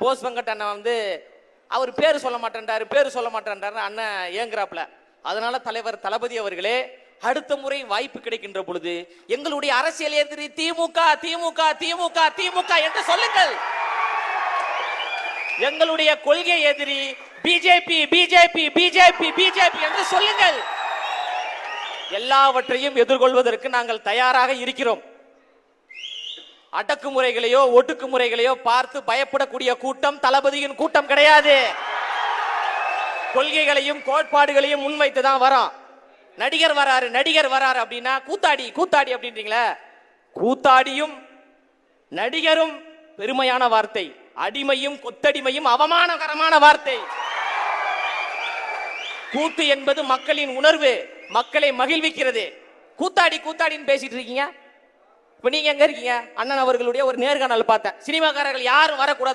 போஸ் வெங்கட் அண்ணன் அவர் பேரு சொல்ல மாட்டேன்றாரு அண்ணன் ஏங்குறாப்ல. அதனால தலைவர் தளபதி அவர்களே, அடுத்த முறை வாய்ப்பு கிடைக்கின்ற பொழுது எங்களுடைய அரசியல் எதிரி திமுக திமுக திமுக திமுக என்று சொல்லுங்கள். எங்களுடைய கொள்கை எதிரி பிஜேபி பிஜேபி பிஜேபி பிஜேபி என்று சொல்லுங்கள். எல்லாவற்றையும் எதிர்கொள்வதற்கு நாங்கள் தயாராக இருக்கிறோம். அடக்குமுறைகளையோ ஒடுக்குமுறைகளையோ பார்த்து பயப்படக்கூடிய கூட்டம் தளபதியின் கூட்டம் கிடையாது. கொள்கைகளையும் கோட்பாடுகளையும் முன்வைத்துதான் வரோம். நடிகர் வராரு அப்படின்னா கூத்தாடி கூத்தாடி அப்படின்றீங்களா? கூத்தாடியும் நடிகரும் பெருமையான வார்த்தை, அடிமையும் கொத்தடிமையும் அவமானகரமான வார்த்தை. கூத்து என்பது மக்களின் உணர்வு, மக்களை மகிழ்விக்கிறது. கூத்தாடி கூத்தாடின்னு பேசிட்டு இருக்கீங்க. இப்ப நீங்க எங்க இருக்கீங்க? அண்ணன் அவர்களுடைய ஒரு நேர்காணல் பார்த்தேன். சினிமாக்காரர்கள் யாரும் வரக்கூடாது